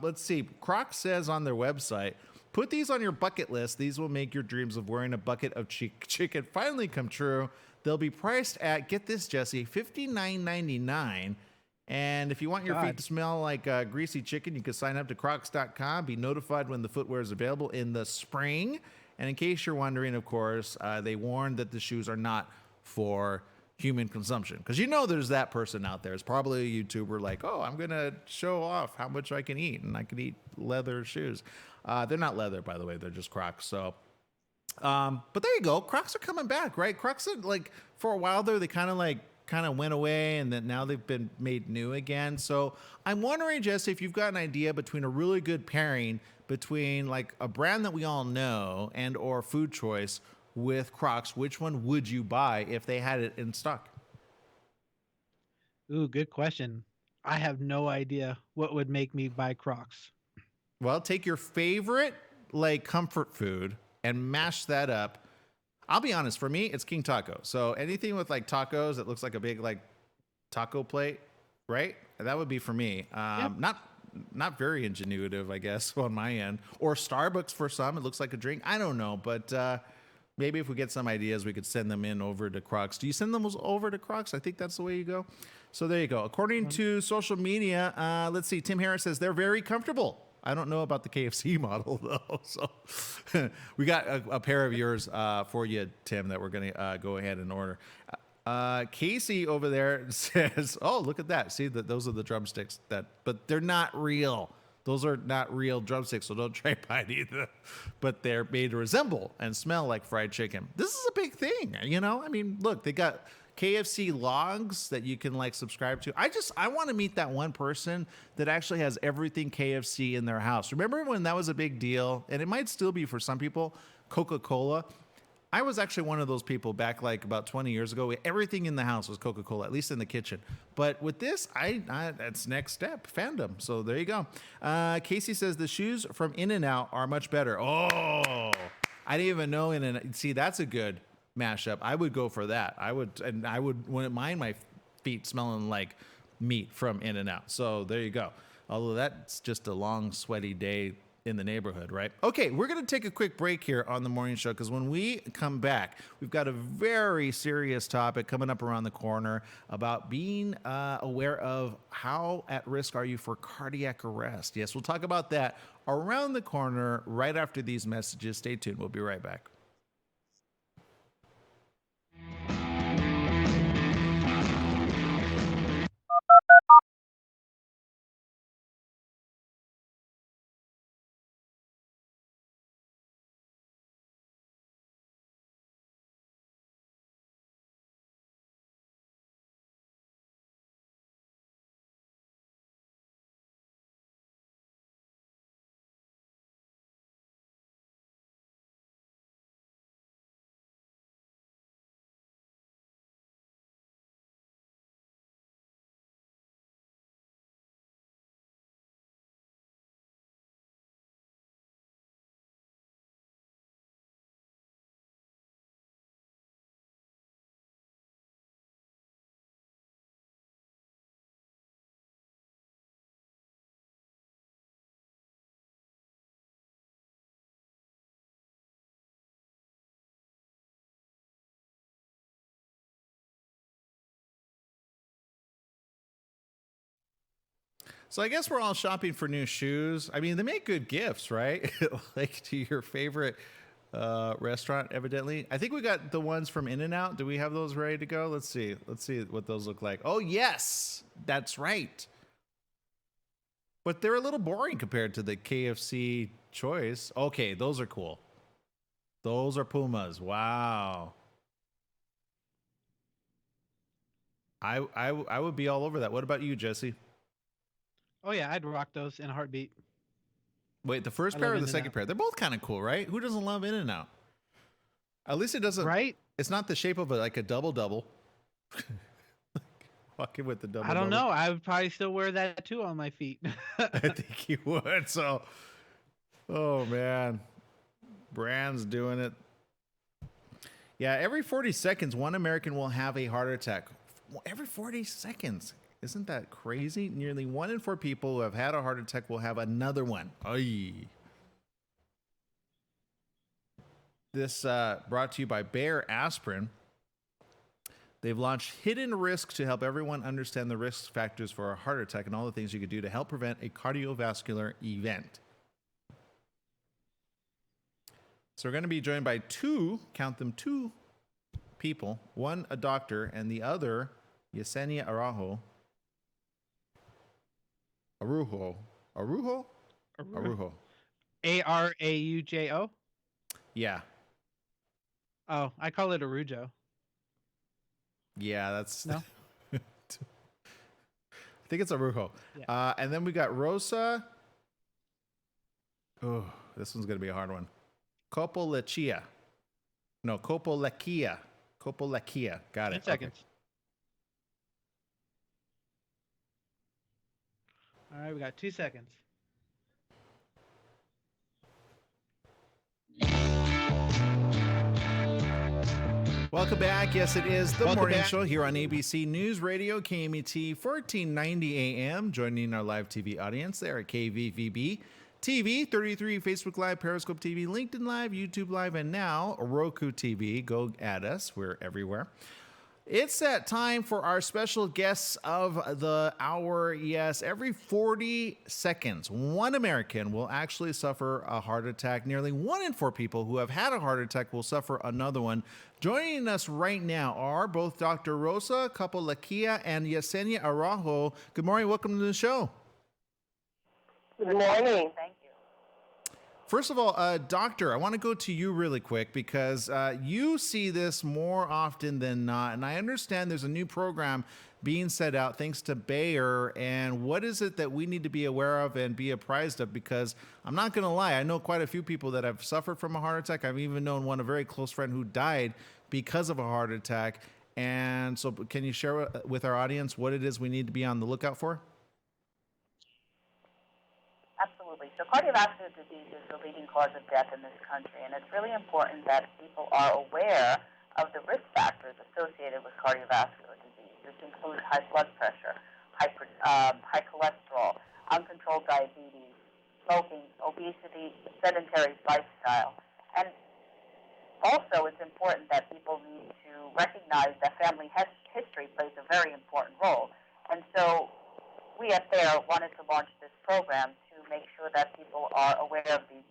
Let's see. Crocs says on their website, put these on your bucket list. These will make your dreams of wearing a bucket of chicken finally come true. They'll be priced at, get this, Jesse, $59.99. And if you want your feet to smell like greasy chicken, you can sign up to crocs.com, be notified when the footwear is available in the spring. And in case you're wondering, of course, they warned that the shoes are not for human consumption. Because there's that person out there. It's probably a YouTuber like, oh, I'm going to show off how much I can eat. And I can eat leather shoes. They're not leather, by the way. They're just Crocs. So, but there you go. Crocs are coming back, right? Crocs are for a while there, they kind of went away, and then now they've been made new again. So I'm wondering, Jesse, if you've got an idea between a really good pairing between like a brand that we all know and or food choice with Crocs, which one would you buy if they had it in stock? Ooh, good question. I have no idea what would make me buy Crocs. Well, take your favorite like comfort food and mash that up. I'll be honest, for me, it's King Taco. So anything with like tacos that looks like a big like taco plate, right? That would be for me. Yeah. Not very ingenuitive, I guess, on my end. Or Starbucks for some. It looks like a drink. I don't know, but maybe if we get some ideas, we could send them in over to Crocs. Do you send them over to Crocs? I think that's the way you go. So there you go. According to social media, let's see. Tim Harris says they're very comfortable. I don't know about the KFC model though. So we got a pair of yours for you, Tim, that we're going to go ahead and order. Casey over there says, "Oh, look at that! See that those are the drumsticks but they're not real. Those are not real drumsticks, so don't try buying either. But they're made to resemble and smell like fried chicken. This is a big thing, you know. I mean, look, they got KFC logs that you can like subscribe to. I want to meet that one person that actually has everything KFC in their house. Remember when that was a big deal, and it might still be for some people, Coca-Cola." I was actually one of those people back like about 20 years ago. Everything in the house was Coca-Cola, at least in the kitchen. But with this, that's next step, fandom. So there you go. Casey says the shoes from In-N-Out are much better. Oh, I didn't even know In-N-Out. See, that's a good mashup. I would go for that. I wouldn't mind my feet smelling like meat from In-N-Out. So there you go. Although that's just a long, sweaty day in the neighborhood, right? Okay, we're going to take a quick break here on the morning show because when we come back, we've got a very serious topic coming up around the corner about being aware of how at risk are you for cardiac arrest. Yes, we'll talk about that around the corner right after these messages. Stay tuned. We'll be right back. So I guess we're all shopping for new shoes. I mean, they make good gifts, right? Like to your favorite restaurant, evidently. I think we got the ones from In-N-Out. Do we have those ready to go? Let's see. Let's see what those look like. Oh, yes, that's right. But they're a little boring compared to the KFC choice. Okay, those are cool. Those are Pumas. Wow. I would be all over that. What about you, Jesse? Oh yeah, I'd rock those in a heartbeat. Wait, the first I pair love or the second In-N-Out. pair? They're both kind of cool, right? Who doesn't love In-N-Out? At least it doesn't. Right? It's not the shape of like a double double. Walking with the double. I don't know. I would probably still wear that too on my feet. I think you would. So, oh man, Brand's doing it. Yeah, every 40 seconds, one American will have a heart attack. Every 40 seconds. Isn't that crazy? Nearly 1 in 4 people who have had a heart attack will have another one. Oy. This brought to you by Bayer Aspirin. They've launched Hidden Risk to help everyone understand the risk factors for a heart attack and all the things you could do to help prevent a cardiovascular event. So we're going to be joined by two people. One, a doctor, and the other, Yesenia Araujo. Araujo. Araujo. Yeah. Oh, I call it Arujo. Yeah, that's... No? I think it's Araujo. Yeah. And then we got Rosa Oh, this one's going to be a hard one. Copolachia. No, copolachia. Copolachia. Got 10 it. seconds. All right, we got 2 seconds. Welcome back. Yes, it is the Welcome morning back. show here on ABC News Radio, KMET 1490 AM. Joining our live TV audience there at KVVB TV, 33, Facebook Live, Periscope TV, LinkedIn Live, YouTube Live, and now Roku TV. Go at us. We're everywhere. It's that time for our special guests of the hour. Yes, every 40 seconds, one American will actually suffer a heart attack. Nearly 1 in 4 people who have had a heart attack will suffer another one. Joining us right now are both Dr. Rosa Copolachia and Yesenia Araujo. Good morning. Welcome to the show. Good morning. Thank you. First of all, doctor, I want to go to you really quick because you see this more often than not. And I understand there's a new program being set out thanks to Bayer. And what is it that we need to be aware of and be apprised of? Because I'm not going to lie, I know quite a few people that have suffered from a heart attack. I've even known one, a very close friend, who died because of a heart attack. And so can you share with our audience what it is we need to be on the lookout for? Absolutely. So cardiovascular disease is the leading cause of death in this country, and it's really important that people are aware of the risk factors associated with cardiovascular disease. This includes high blood pressure, high cholesterol, uncontrolled diabetes, smoking, obesity, sedentary lifestyle. And also it's important that people need to recognize that family history plays a very important role. And so we at Bayer wanted to launch this program to make sure that people are aware of these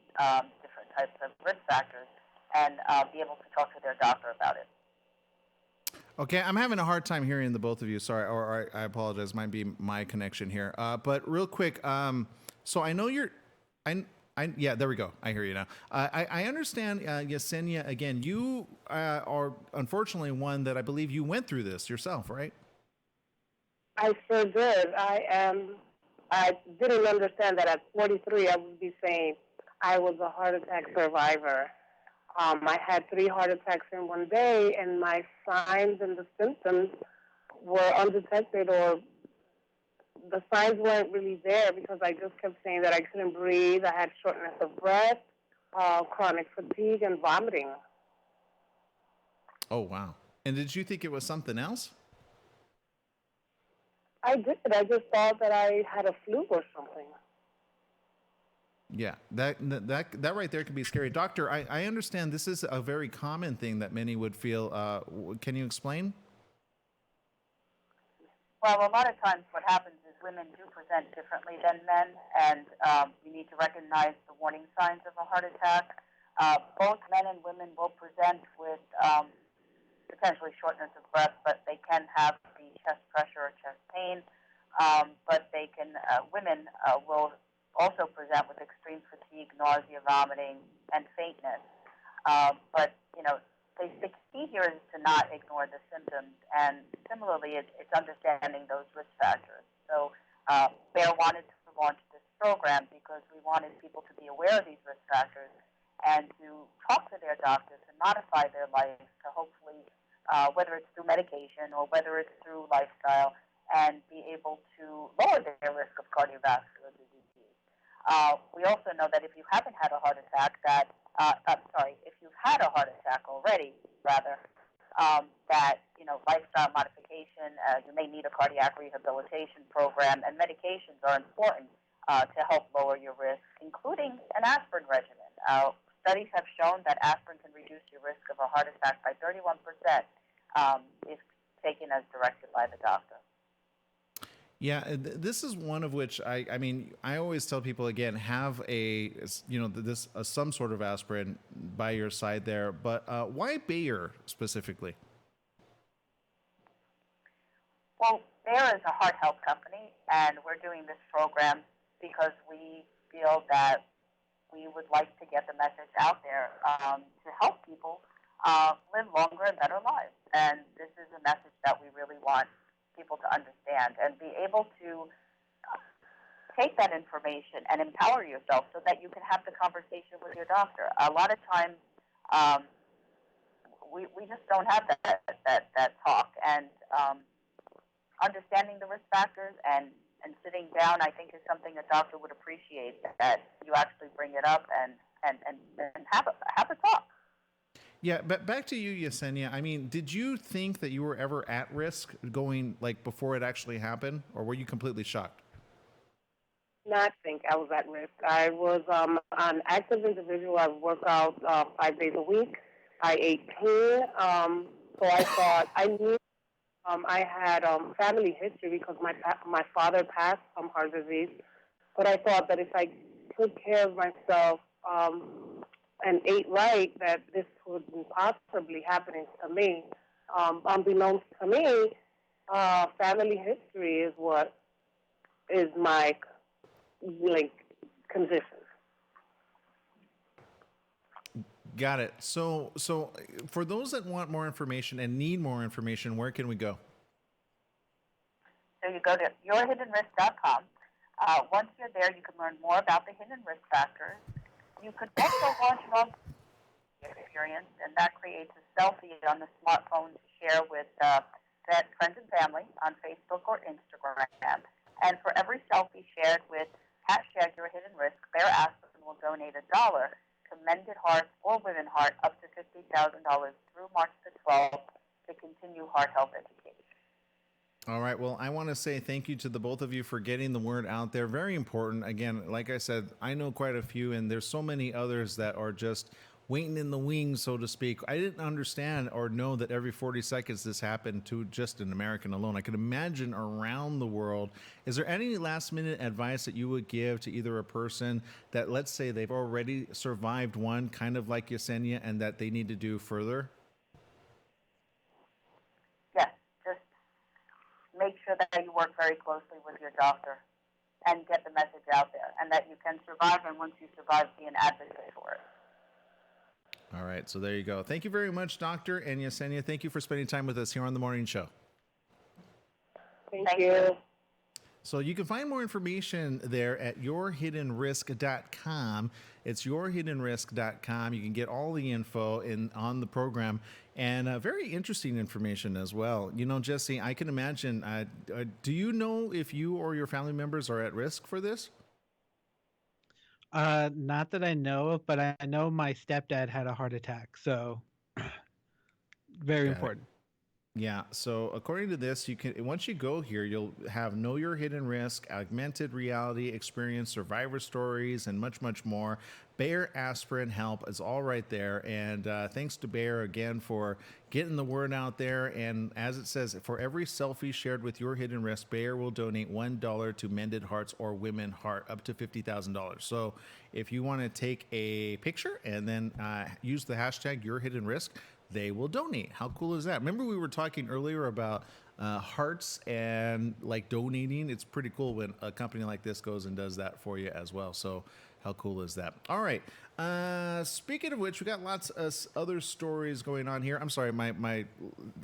different types of risk factors and be able to talk to their doctor about it. Okay, I'm having a hard time hearing the both of you. Sorry, or I apologize. Might be my connection here. But real quick, so I know you're, yeah, there we go. I hear you now. I understand, Yesenia. Again, you are unfortunately one that I believe you went through this yourself, right? I sure did. I didn't understand that at 43 I would be saying I was a heart attack survivor. I had 3 heart attacks in one day, and my signs and the symptoms were undetected, or the signs weren't really there because I just kept saying that I couldn't breathe. I had shortness of breath, chronic fatigue, and vomiting. Oh, wow. And did you think it was something else? I did. I just thought that I had a flu or something. Yeah, that right there can be scary. Doctor, I understand this is a very common thing that many would feel. Can you explain? Well, a lot of times what happens is women do present differently than men, and you need to recognize the warning signs of a heart attack. Both men and women will present with potentially shortness of breath, but they can have the chest pressure or chest pain. But they can, women will also present with extreme fatigue, nausea, vomiting, and faintness. But, you know, the key here is to not ignore the symptoms, and similarly, it's understanding those risk factors. So Bayer wanted to launch this program because we wanted people to be aware of these risk factors and to talk to their doctors and modify their life to hopefully, whether it's through medication or whether it's through lifestyle, and be able to lower their risk of cardiovascular disease. We also know that if you haven't had a heart attack, if you've had a heart attack already, rather, that, you know, lifestyle modification, you may need a cardiac rehabilitation program, and medications are important to help lower your risk, including an aspirin regimen. Studies have shown that aspirin can reduce your risk of a heart attack by 31% if taken as directed by the doctor. Yeah, this is one of which I mean, I always tell people, again, have some sort of aspirin by your side there. But why Bayer specifically? Well, Bayer is a heart health company, and we're doing this program because we feel that we would like to get the message out there to help people live longer and better lives. And this is a message that we really want people to understand and be able to take that information and empower yourself so that you can have the conversation with your doctor. A lot of times, we just don't have that talk, and understanding the risk factors and sitting down, I think, is something a doctor would appreciate, that you actually bring it up and have a talk. Yeah, but back to you, Yesenia. I mean, did you think that you were ever at risk going like before it actually happened, or were you completely shocked? Not think I was at risk. I was an active individual. I work out 5 days a week. I ate clean. So I thought I knew I had family history because my father passed from heart disease. But I thought that if I took care of myself and ate right, that this wouldn't possibly happening to me. Unbeknownst to me, family history is what is my condition. Got it. So for those that want more information and need more information, where can we go? So you go to yourhiddenrisk.com. Once you're there, you can learn more about the hidden risk factors. You could also launch an online experience, and that creates a selfie on the smartphone to share with friends and family on Facebook or Instagram. And for every selfie shared with hashtag Your Hidden Risk, Bear Aspirin will donate $1 to Mended Hearts or Women Heart up to $50,000 through March the 12th to continue heart health education. All right. Well, I want to say thank you to the both of you for getting the word out there. Very important. Again, like I said, I know quite a few, and there's so many others that are just waiting in the wings, so to speak. I didn't understand or know that every 40 seconds this happened to just an American alone. I could imagine around the world. Is there any last minute advice that you would give to either a person that, let's say, they've already survived one, kind of like Yesenia, and that they need to do further? Yes, just make sure that you work very closely with your doctor and get the message out there, and that you can survive, and once you survive, be an advocate for it. All right, so there you go. Thank you very much, Doctor, and Yesenia. Thank you for spending time with us here on the morning show. Thank you. So you can find more information there at yourhiddenrisk.com. It's yourhiddenrisk.com. You can get all the info on the program, and very interesting information as well. You know, Jesse, I can imagine, do you know if you or your family members are at risk for this? Not that I know of, but I know my stepdad had a heart attack, so very important. Yeah. So according to this, you can, once you go here, you'll have Know Your Hidden Risk, Augmented Reality Experience, Survivor Stories, and much, much more. Bayer Aspirin Help is all right there. And thanks to Bayer again for getting the word out there. And as it says, for every selfie shared with Your Hidden Risk, Bayer will donate $1 to Mended Hearts or Women Heart up to $50,000. So if you want to take a picture and then use the hashtag Your Hidden Risk, they will donate. How cool is that? Remember we were talking earlier about hearts and like donating. It's pretty cool when a company like this goes and does that for you as well. So how cool is that? All right. Speaking of which, we got lots of other stories going on here. I'm sorry, my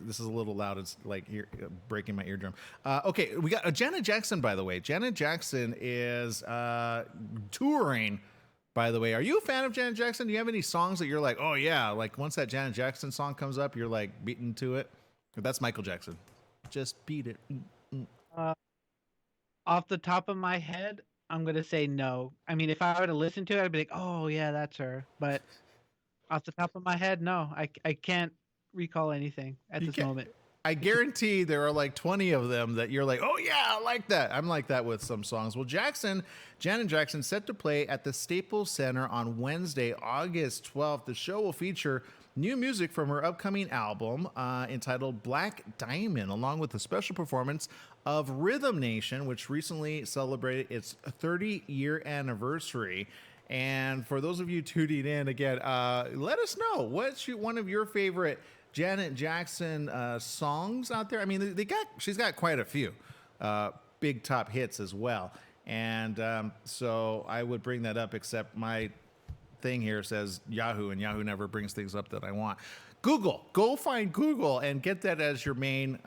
this is a little loud. It's like here, breaking my eardrum. Okay, we got Janet Jackson, by the way. Janet Jackson is touring. By the way, are you a fan of Janet Jackson? Do you have any songs that you're like, oh yeah, like once that Janet Jackson song comes up, you're like beating to it? That's Michael Jackson. Just beat it. Off the top of my head, I'm gonna say no. I mean, if I were to listen to it, I'd be like, oh yeah, that's her. But off the top of my head, no, I can't recall anything at this moment. I guarantee there are like 20 of them that you're like, oh yeah, I like that. I'm like that with some songs. Well, Janet Jackson, set to play at the Staples Center on Wednesday, August 12th. The show will feature new music from her upcoming album entitled Black Diamond, along with a special performance of Rhythm Nation, which recently celebrated its 30-year anniversary. And for those of you tuning in again, let us know what's one of your favorite Janet Jackson songs out there. I mean, she's got quite a few big top hits as well. And so I would bring that up, except my thing here says Yahoo, and Yahoo never brings things up that I want. Google, go find Google and get that as your main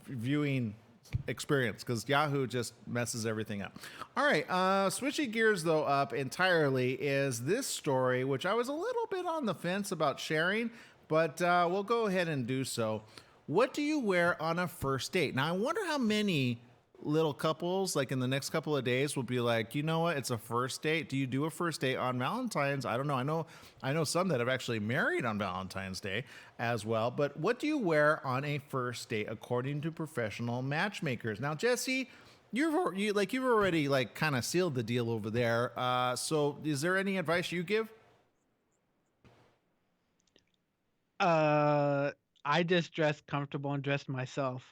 viewing experience because Yahoo just messes everything up. All right, switching gears though up entirely is this story, which I was a little bit on the fence about sharing, but we'll go ahead and do so. What do you wear on a first date? Now, I wonder how many little couples, like in the next couple of days, will be like, you know what? It's a first date. Do you do a first date on Valentine's? I don't know. I know some that have actually married on Valentine's Day as well. But what do you wear on a first date according to professional matchmakers? Now, Jesse, you've already like kind of sealed the deal over there. So, is there any advice you give? I just dress comfortable and dress myself.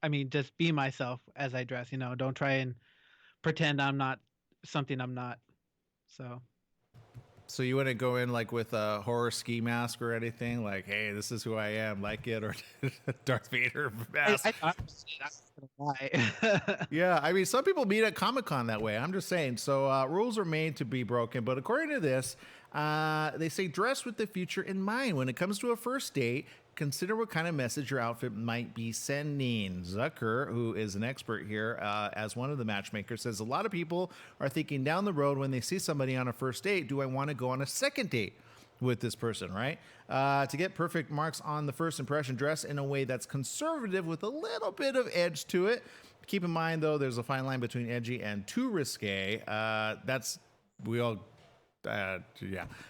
I mean, just be myself as I dress, don't try and pretend I'm not something I'm not. So you wouldn't go in like with a horror ski mask or anything like, hey, this is who I am, like it, or Darth Vader mask. I lie. Yeah, I mean, some people meet at Comic-Con that way. I'm just saying. So rules are made to be broken. But according to this, they say dress with the future in mind. When it comes to a first date, consider what kind of message your outfit might be sending. Zucker, who is an expert here, as one of the matchmakers, says a lot of people are thinking down the road when they see somebody on a first date, do I want to go on a second date with this person, right? To get perfect marks on the first impression, dress in a way that's conservative with a little bit of edge to it. Keep in mind, though, there's a fine line between edgy and too risque. We all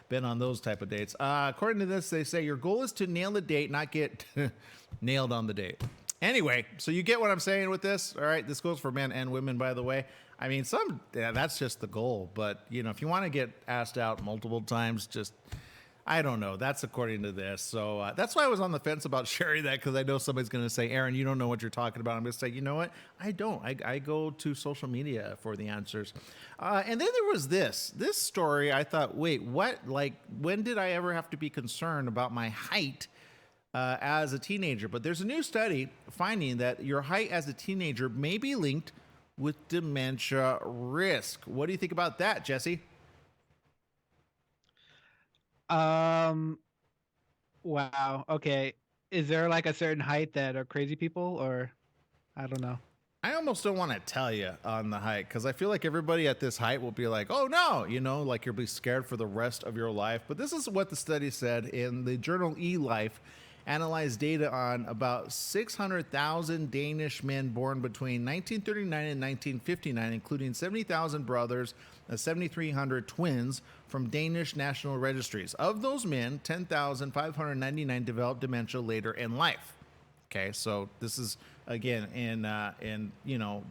been on those type of dates. According to this, they say your goal is to nail the date, not get nailed on the date. Anyway, so you get what I'm saying with this. All right, this goes for men and women, by the way. I mean, that's just the goal. But, if you want to get asked out multiple times, I don't know. That's according to this. So that's why I was on the fence about sharing that, because I know somebody's going to say, Aaron, you don't know what you're talking about. I'm going to say, you know what? I don't. I go to social media for the answers. And then there was this story. I thought, wait, what? Like, when did I ever have to be concerned about my height as a teenager? But there's a new study finding that your height as a teenager may be linked with dementia risk. What do you think about that, Jesse? Wow. Okay. Is there like a certain height that are crazy people, or I don't know? I almost don't want to tell you on the height, because I feel like everybody at this height will be like, oh no, like you'll be scared for the rest of your life. But this is what the study said in the journal eLife. Analyzed data on about 600,000 Danish men born between 1939 and 1959, including 70,000 brothers and 7,300 twins from Danish national registries. Of those men, 10,599 developed dementia later in life. Okay, so this is again in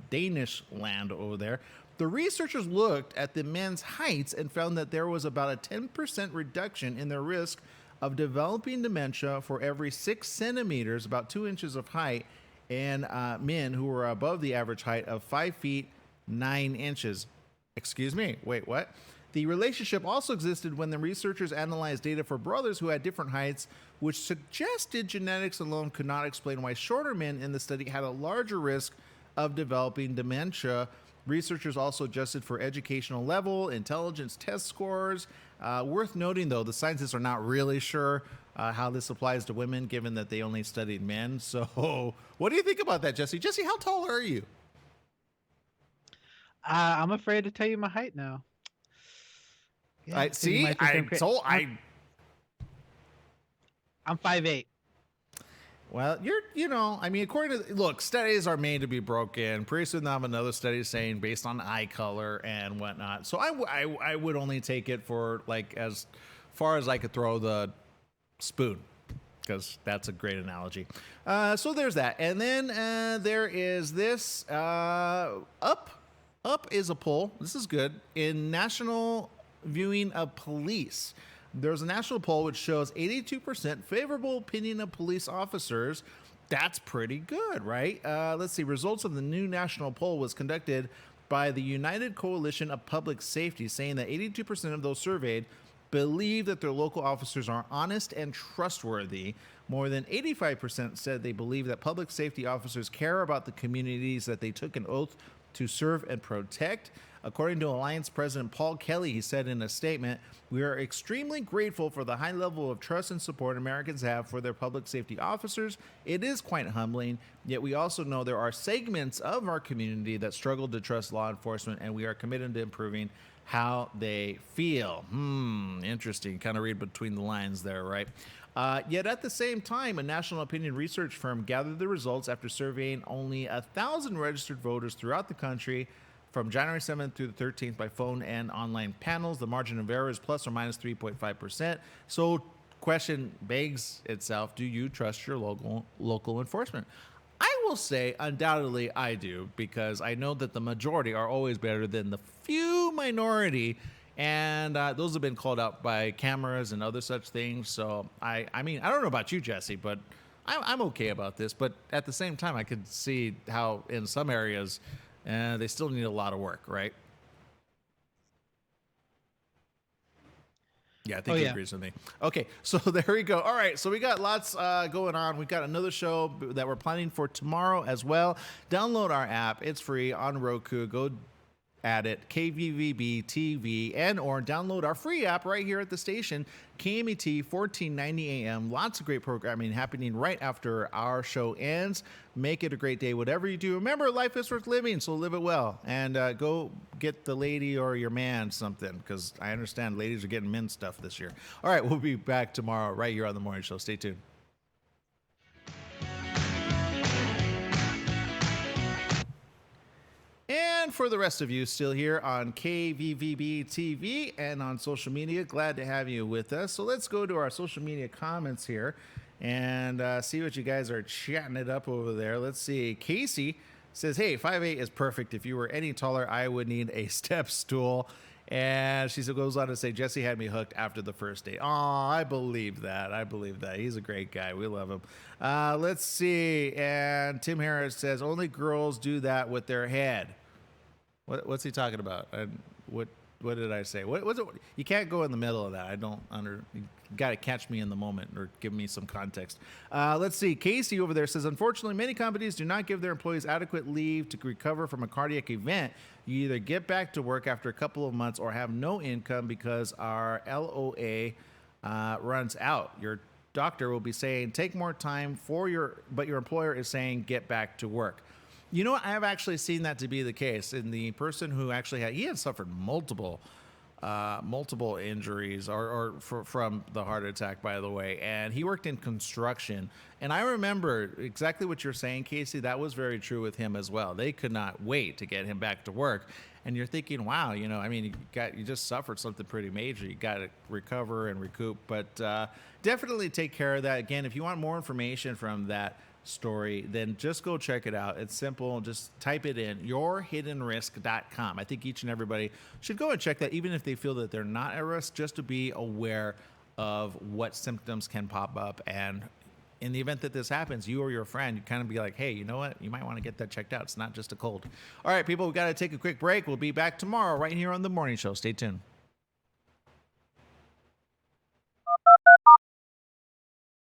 Danish land over there. The researchers looked at the men's heights and found that there was about a 10% reduction in their risk of developing dementia for every 6 centimeters, about 2 inches of height, and men who were above the average height of 5 feet 9 inches. Excuse me, wait, what? The relationship also existed when the researchers analyzed data for brothers who had different heights, which suggested genetics alone could not explain why shorter men in the study had a larger risk of developing dementia. Researchers also adjusted for educational level, intelligence test scores. Worth noting, though, the scientists are not really sure how this applies to women, given that they only studied men. So what do you think about that, Jesse? Jesse, how tall are you? I'm afraid to tell you my height now. Yeah, I'm 5'8". Well, according to, look, studies are made to be broken. Pretty soon they'll have another study saying based on eye color and whatnot. So I would only take it for like as far as I could throw the spoon, because that's a great analogy. So there's that. And then there is this, Up is a poll. This is good. In national viewing of police. There's a national poll which shows 82% favorable opinion of police officers. That's pretty good, right? Let's see. Results of the new national poll was conducted by the United Coalition of Public Safety, saying that 82% of those surveyed believe that their local officers are honest and trustworthy. More than 85% said they believe that public safety officers care about the communities that they took an oath to serve and protect. According to Alliance President Paul Kelly, he said in a statement, "We are extremely grateful for the high level of trust and support Americans have for their public safety officers. It is quite humbling, yet we also know there are segments of our community that struggle to trust law enforcement, and we are committed to improving how they feel." Interesting. Kind of read between the lines there, right? Yet at the same time, a national opinion research firm gathered the results after surveying only 1,000 registered voters throughout the country from January 7th through the 13th by phone and online panels. The margin of error is plus or minus 3.5%. So question begs itself, do you trust your local enforcement? I will say undoubtedly I do, because I know that the majority are always better than the few minority, and those have been called out by cameras and other such things. So I mean, I don't know about you, Jesse, but I'm okay about this. But at the same time, I could see how in some areas they still need a lot of work, right? Yeah, I think he agrees with me. Okay, so there we go. All right, so we got lots going on. We got another show that we're planning for tomorrow as well. Download our app. It's free on Roku. Go at it, KVVB TV, and or download our free app right here at the station, KMET 1490 AM. Lots of great programming happening right after our show ends. Make it a great day, whatever you do. Remember, life is worth living, so live it well. And go get the lady or your man something, because I understand ladies are getting men stuff this year. All right, we'll be back tomorrow right here on The Morning Show. Stay tuned. And for the rest of you still here on KVVB TV and on social media, glad to have you with us. So let's go to our social media comments here and see what you guys are chatting it up over there. Let's see. Casey says, "Hey, 5'8" is perfect. If you were any taller, I would need a step stool." And she goes on to say, "Jesse had me hooked after the first date." Oh, I believe that. I believe that. He's a great guy. We love him. Let's see. And Tim Harris says, "Only girls do that with their head." What's he talking about? And what did I say? What was it? You can't go in the middle of that. I don't You got to catch me in the moment or give me some context. Let's see. Casey over there says, "Unfortunately, many companies do not give their employees adequate leave to recover from a cardiac event. You either get back to work after a couple of months or have no income because our LOA runs out. Your doctor will be saying take more time but your employer is saying get back to work." You know what? I have actually seen that to be the case. In the person who actually had suffered multiple injuries from the heart attack, by the way, and he worked in construction. And I remember exactly what you're saying, Casey. That was very true with him as well. They could not wait to get him back to work. And you're thinking, wow, I mean, you just suffered something pretty major. You got to recover and recoup, but definitely take care of that. Again, if you want more information from that story, then just go check it out. It's simple. Just type it in, yourhiddenrisk.com. I think each and everybody should go and check that, even if they feel that they're not at risk, just to be aware of what symptoms can pop up. And in the event that this happens, you or your friend, you kind of be like, hey, you know what? You might want to get that checked out. It's not just a cold. All right, people, we got to take a quick break. We'll be back tomorrow right here on The Morning Show. Stay tuned.